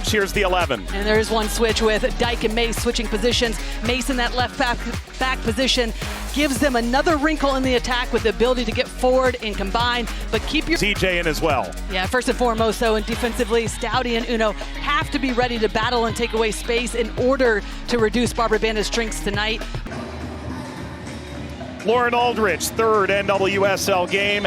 switch. Here's the 11. And there is one switch with Dyke and Mace switching positions. Mace in that left back position gives them another wrinkle in the attack with the ability to get forward and combine, but keep your TJ in as well. Yeah, first and foremost, though, and defensively, Stouty and Uno have to be ready to battle and take away space in order to reduce Barbara Banda's strengths tonight. Lauren Aldrich, third NWSL game.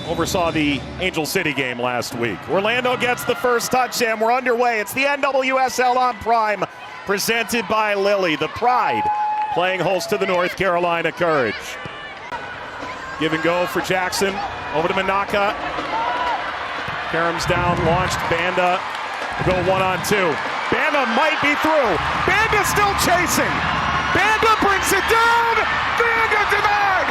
Oversaw the Angel City game last week. Orlando gets the first touch, and we're underway. It's the NWSL on Prime, presented by Lilly, the Pride, playing host to the North Carolina Courage. Give and go for Jackson, over to Manaka. Karam's down, launched, Banda, go 1-on-2. Banda might be through. Banda still chasing. Banda brings it down. Banda denied.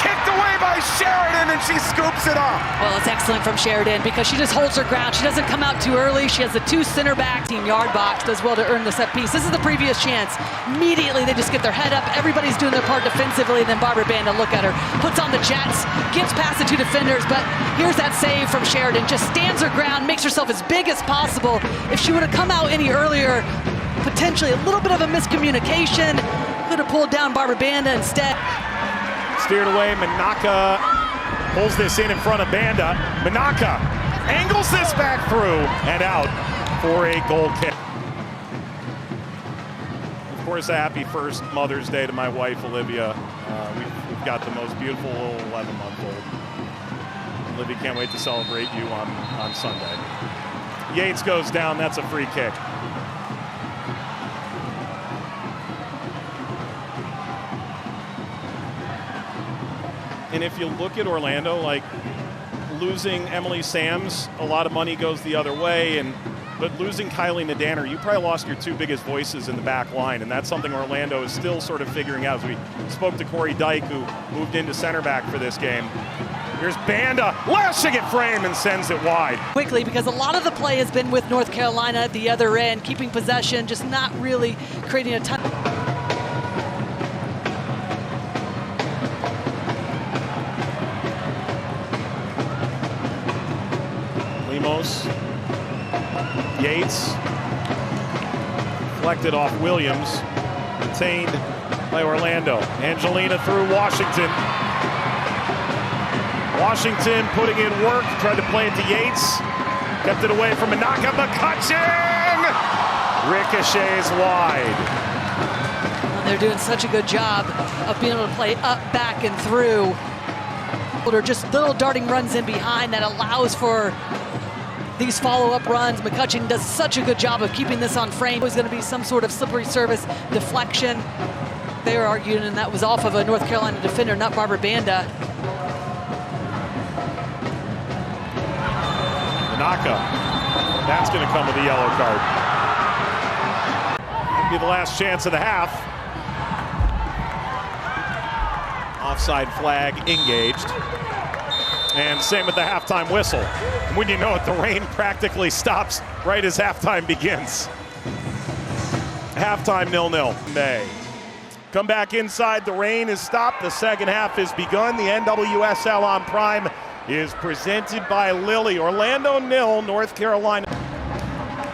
Kicked away by Sheridan, and she scoops it up. Well, it's excellent from Sheridan because she just holds her ground. She doesn't come out too early. She has the two center back. 18-yard box does well to earn the set piece. This is the previous chance. Immediately, they just get their head up. Everybody's doing their part defensively, and then Barbara Banda, look at her, puts on the jets, gets past the two defenders, but here's that save from Sheridan. Just stands her ground, makes herself as big as possible. If she would have come out any earlier, potentially a little bit of a miscommunication, could have pulled down Barbara Banda instead. Steered away, Manaka pulls this in front of Banda. Manaka angles this back through and out for a goal kick. Of course, a happy first Mother's Day to my wife, Olivia. We've got the most beautiful little 11-month-old. Olivia, can't wait to celebrate you on Sunday. Yates goes down, that's a free kick. And if you look at Orlando, like losing Emily Sams, a lot of money goes the other way, but losing Kylie Nadanner, you probably lost your two biggest voices in the back line, and that's something Orlando is still sort of figuring out. As we spoke to Corey Dyke, who moved into center back for this game. Here's Banda lashing at frame and sends it wide. Quickly, because a lot of the play has been with North Carolina at the other end, keeping possession, just not really creating a ton. Yates deflected off Williams, retained by Orlando. Angelina through Washington. Washington putting in work, tried to play it to Yates, kept it away from Manaka. McCutcheon ricochets wide. And they're doing such a good job of being able to play up, back, and through. Or just little darting runs in behind that allows for these follow-up runs. McCutcheon does such a good job of keeping this on frame. It was going to be some sort of slippery service deflection. They were arguing, and that was off of a North Carolina defender, not Barbara Banda. Manaka, that's going to come with a yellow card. It'll be the last chance of the half. Offside flag engaged. And same with the halftime whistle. And when you know it, the rain practically stops right as halftime begins. Halftime 0-0. May. Come back inside, the rain is stopped, the second half has begun. The NWSL on Prime is presented by Lilly. Orlando 0, North Carolina.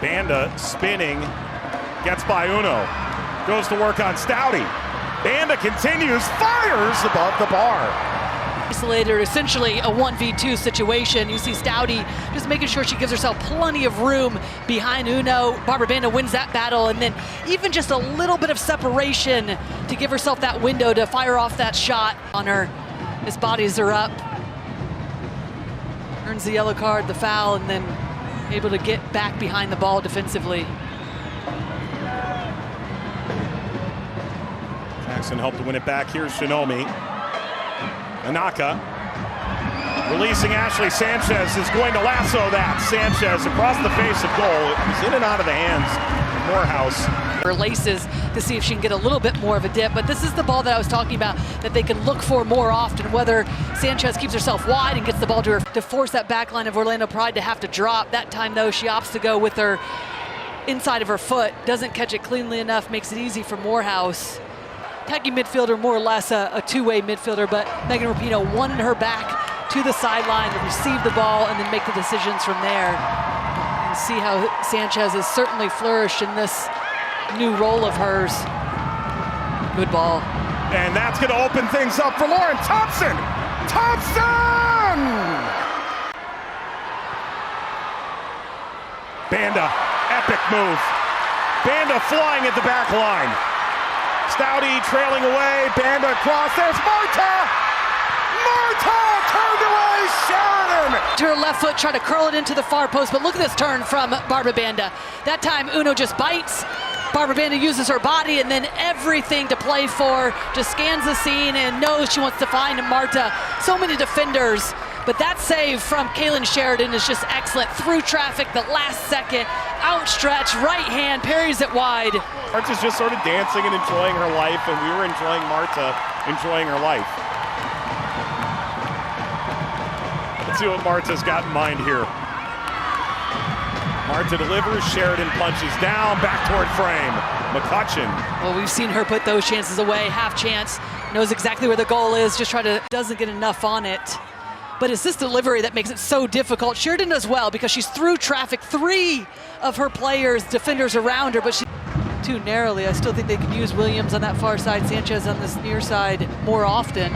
Banda spinning, gets by Uno. Goes to work on Stouty. Banda continues, fires above the bar. Isolated, essentially a 1v2 situation. You see Stouty just making sure she gives herself plenty of room behind Uno. Barbara Banda wins that battle, and then even just a little bit of separation to give herself that window to fire off that shot on her. His bodies are up. Earns the yellow card, the foul, and then able to get back behind the ball defensively. Jackson helped to win it back. Here's Shinomi. Manaka releasing Ashley Sanchez is going to lasso that. Sanchez across the face of goal. It was in and out of the hands of Morehouse. Her laces to see if she can get a little bit more of a dip, but this is the ball that I was talking about that they can look for more often, whether Sanchez keeps herself wide and gets the ball to her to force that back line of Orlando Pride to have to drop. That time though, she opts to go with her inside of her foot, doesn't catch it cleanly enough, makes it easy for Morehouse. Attacking midfielder, more or less a two-way midfielder, but Megan Rapinoe wanted her back to the sideline to receive the ball and then make the decisions from there. And see how Sanchez has certainly flourished in this new role of hers. Good ball. And that's going to open things up for Lauren Thompson. Thompson! Banda, epic move. Banda flying at the back line. Stouty trailing away. Banda across. There's Marta! Marta turned away. Sheridan! To her left foot, try to curl it into the far post, but look at this turn from Barbara Banda. That time, Uno just bites. Barbara Banda uses her body and then everything to play for, just scans the scene and knows she wants to find Marta. So many defenders, but that save from Kaylin Sheridan is just excellent. Through traffic, the last second, outstretched, right hand, parries it wide. Marta's just sort of dancing and enjoying her life, and we were enjoying Marta enjoying her life. Let's see what Marta's got in mind here. Marta delivers, Sheridan punches down, back toward frame. McCutcheon. Well, we've seen her put those chances away, half chance, knows exactly where the goal is, just doesn't get enough on it. But it's this delivery that makes it so difficult. Sheridan does well because she's through traffic. 3 of her players, defenders around her, but she too narrowly. I still think they can use Williams on that far side, Sanchez on this near side more often.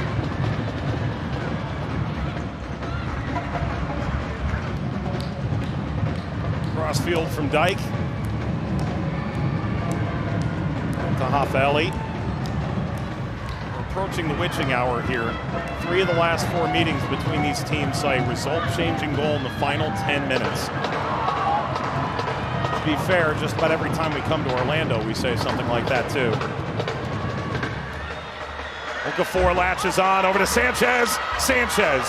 Crossfield from Dyke to Hoffelli. We're approaching the witching hour here. 3 of the last 4 meetings between these teams saw a result-changing goal in the final 10 minutes. To be fair, just about every time we come to Orlando, we say something like that too. Okafor latches on over to Sanchez. Sanchez,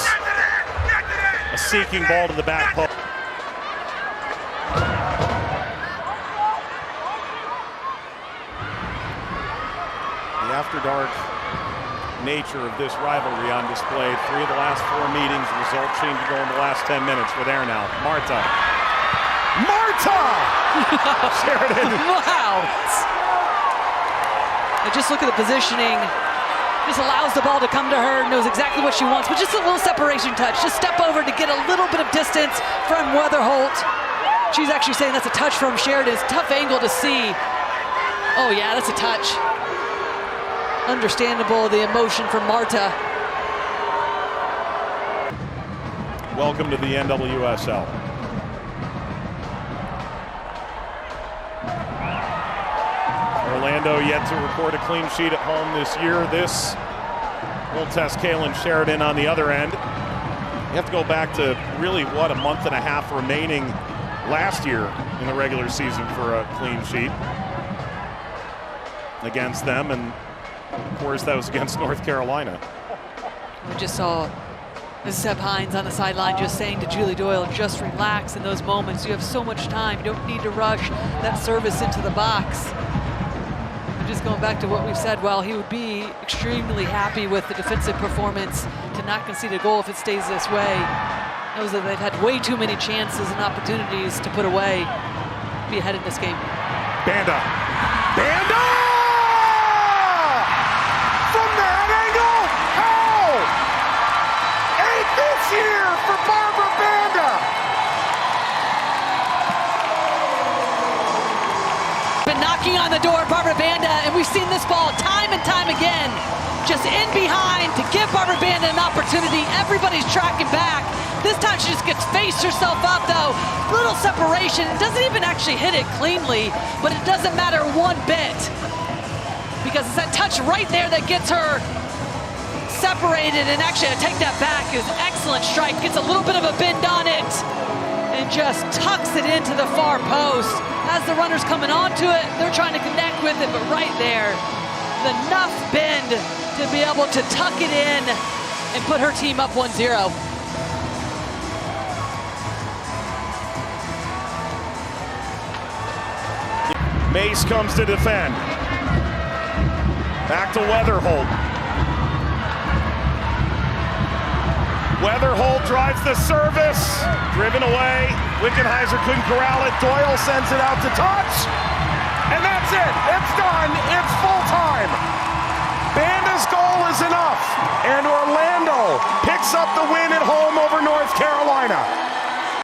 a seeking ball to the back post. The after-dark nature of this rivalry on display. 3 of the last 4 meetings, result-changing goal in the last 10 minutes. We're there now. Marta! Sheridan! Wow! And just look at the positioning. Just allows the ball to come to her, knows exactly what she wants, but just a little separation touch. Just step over to get a little bit of distance from Weatherholt. She's actually saying that's a touch from Sheridan. It's a tough angle to see. Oh yeah, that's a touch. Understandable, the emotion from Marta. Welcome to the NWSL. Orlando yet to record a clean sheet at home this year. This will test Kaylin Sheridan on the other end. You have to go back to really, what, a month and a half remaining last year in the regular season for a clean sheet against them, and of course that was against North Carolina. We just saw Seb Hines on the sideline just saying to Julie Doyle, just relax in those moments. You have so much time. You don't need to rush that service into the box. Just going back to what we've said, while he would be extremely happy with the defensive performance to not concede a goal if it stays this way, knows that they've had way too many chances and opportunities to put away, be ahead in this game. Banda! Banda! From that angle? How? 8 this year for Barbara Banda! Been knocking on the door, Barbara Banda, and we've seen this ball time and time again. Just in behind to give Barbara Banda an opportunity. Everybody's tracking back. This time she just gets faced herself up though. Little separation. It doesn't even actually hit it cleanly, but it doesn't matter one bit. Because it's that touch right there that gets her separated, and actually I take that back. It was an excellent strike. Gets a little bit of a bend on it and just tucks it into the far post. As the runner's coming onto it, they're trying to connect with it, but right there, enough bend to be able to tuck it in and put her team up 1-0. Mace comes to defend. Back to Weatherholt. Weatherholt drives the service. Driven away. Wickenheiser couldn't corral it. Doyle sends it out to touch. And that's it. It's done. It's full time. Banda's goal is enough. And Orlando picks up the win at home over North Carolina.